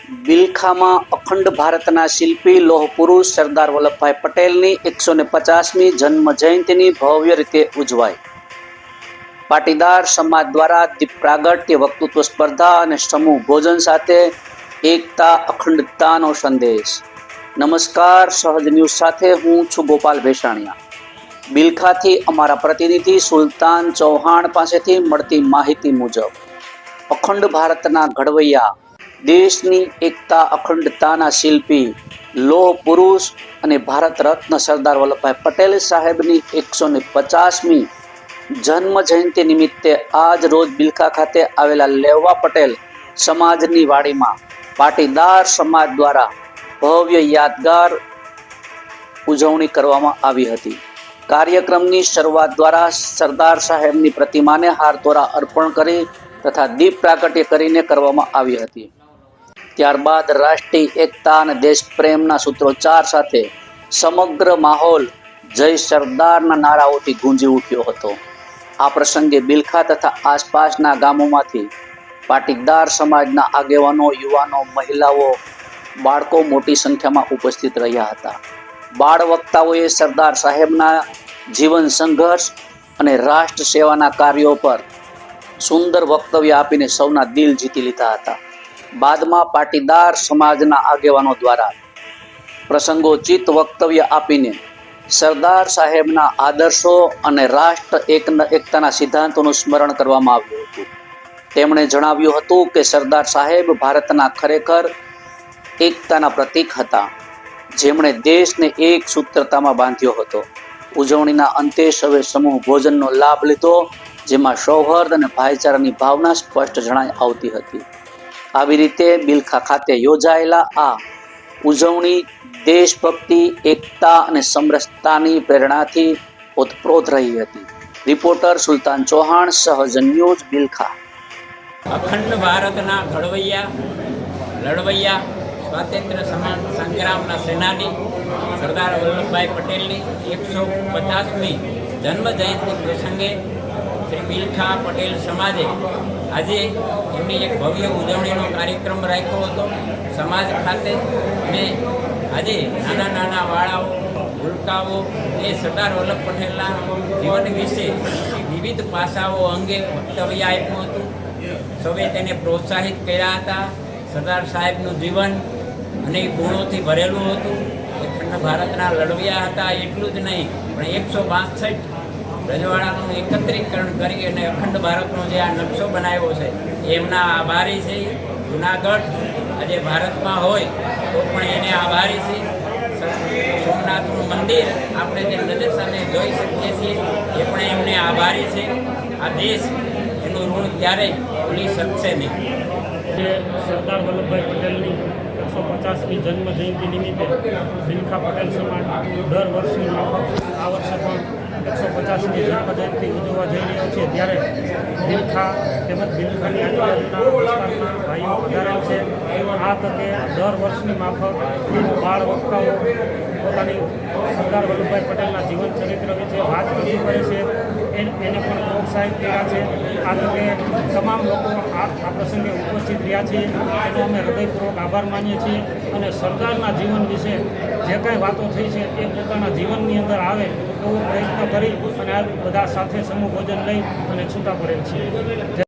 બિલખામાં અખંડ ભારતના શિલ્પી લોહ પુરુષ સરદાર વલ્લભભાઈ પટેલની 150મી જન્મ જયંતિની ભવ્ય રીતે ઉજવાઈ. પાટીદાર સમાજ દ્વારા દીપ પ્રાગટ્ય, વક્તૃત્વ સ્પર્ધા અને સમૂહ ભોજન સાથે એકતા અખંડતાનો સંદેશ. નમસ્કાર, સહજ ન્યૂઝ સાથે હું છું ગોપાલ ભેસાણીયા. બિલખાથી અમારા પ્રતિનિધિ સુલતાન ચૌહાણ પાસેથી મળતી માહિતી મુજબ અખંડ ભારતના ઘડવૈયા, દેશની એકતા અખંડતાના શિલ્પી, લોહ પુરુષ અને ભારત રત્ન સરદાર વલ્લભભાઈ પટેલ સાહેબની 150મી જન્મ જયંતિ નિમિત્તે આજ રોજ બિલખા ખાતે આવેલા લેવા પટેલ સમાજની વાડીમાં પાટીદાર સમાજ દ્વારા ભવ્ય યાદગાર ઉજવણી કરવામાં આવી હતી. કાર્યક્રમની શરૂઆત દ્વારા સરદાર સાહેબની પ્રતિમાને હારતોરા અર્પણ કરી તથા દીપ પ્રાગટ્ય કરીને કરવામાં આવી હતી. ત્યારબાદ રાષ્ટ્રીય એકતા અને દેશ પ્રેમના સૂત્રોચ્ચાર સાથે સમગ્ર માહોલ જય સરદારના નારાઓથી ગુંજી ઉઠ્યો હતો. આ પ્રસંગે બિલખા તથા આસપાસના ગામોમાંથી પાટીદાર સમાજના આગેવાનો, યુવાનો, મહિલાઓ, બાળકો મોટી સંખ્યામાં ઉપસ્થિત રહ્યા હતા. બાળ વક્તાઓએ સરદાર સાહેબના જીવન સંઘર્ષ અને રાષ્ટ્ર સેવાના કાર્યો પર સુંદર વક્તવ્ય આપીને સૌના દિલ જીતી લીધા હતા. બાદમાં પાટીદાર સમાજના આગેવાનો દ્વારા પ્રસંગોચિત વક્તવ્ય આપીને સરદાર સાહેબના આદર્શો અને રાષ્ટ્ર એકતાના સિદ્ધાંતોનું સ્મરણ કરવામાં આવ્યું હતું. તેમણે જણાવ્યું હતું કે સરદાર સાહેબ ભારતના ખરેખર એકતાના પ્રતીક હતા, જેમણે દેશને એક સૂત્રતામાં બાંધ્યો હતો. ઉજવણીના અંતે સૌએ સમૂહ ભોજનનો લાભ લીધો, જેમાં સૌહાર્દ અને ભાઈચારાની ભાવના સ્પષ્ટ જણાઈ આવતી હતી. આવી રીતે બિલખા ખાતે યોજાયેલા આ ઉજવણી દેશભક્તિ, એકતા અને સમરસતાની પ્રેરણાથી ઓતપ્રોત રહી હતી. રિપોર્ટર સુલતાન ચૌહાણ, સહજ ન્યૂઝ, બિલખા. અખંડ ભારતના ઘડવૈયા, લડવૈયા, સ્વાતંત્ર્ય સંગ્રામના સેનાની સરદાર વલ્લભભાઈ પટેલની 150મી જન્મ જયંતિ પ્રસંગે શ્રી બિલખા પટેલ સમાજે આજે એમની એક ભવ્ય ઉજવણીનો કાર્યક્રમ રાખ્યો હતો સમાજ ખાતે. અને આજે નાના નાના વાળાઓ, ભૂલકાઓ એ સરદાર વલ્લભ પટેલના જીવન વિશે વિવિધ પાસાઓ અંગે વક્તવ્ય આપ્યું હતું. સૌએ તેને પ્રોત્સાહિત કર્યા હતા. સરદાર સાહેબનું જીવન અનેક ગુણોથી ભરેલું હતું. અખંડ ભારતના લડવૈયા હતા એટલું જ નહીં, પણ 162 રજવાડાનું એકત્રીકરણ કરી અને અખંડ ભારતનો જે આ નકશો બનાવ્યો છે એમના આભારી છે. જુનાગઢ આજે ભારતમાં હોય તો પણ એને આભારી છે. સોમનાથનું મંદિર આપણે જે નજર સામે જોઈ શકીએ છીએ એ પણ એમને આભારી છે. આ દેશ એનું ઋણ ક્યારેય ભૂલી શકશે નહીં. સરદાર વલ્લભભાઈ પટેલની 150મી જન્મ જયંતિ નિમિત્તે બિલખા પટેલ સમાજ દર વર્ષની માફક આ વર્ષે પણ 150મી જન્મ જયંતિ ઉજવવા જઈ રહ્યો છે. ત્યારે બિલખા તેમજ બિલખાની આજુબાજુના વિસ્તારના ભાઈઓ વધારેલ છે. આ તકે દર વર્ષની માફક બાળ વક્તાઓ પોતાની સરદાર વલ્લભભાઈ પટેલના જીવન ચરિત્ર વિશે વાત રજૂ કરે છે. એને પણ પ્રોત્સાહિત કર્યા છે. આ તકે તમામ લોકો આ પ્રસંગે ઉપસ્થિત રહ્યા છે એનો અમે હૃદયપૂર્વક આભાર માનીએ છીએ. અને સરદારના જીવન વિશે જે કાંઈ વાતો થઈ છે એ પોતાના જીવનની અંદર આવે એવો પ્રયત્ન કરી અને આ બધા સાથે સમૂહ ભોજન લઈ અને છૂટા પડેલ છીએ.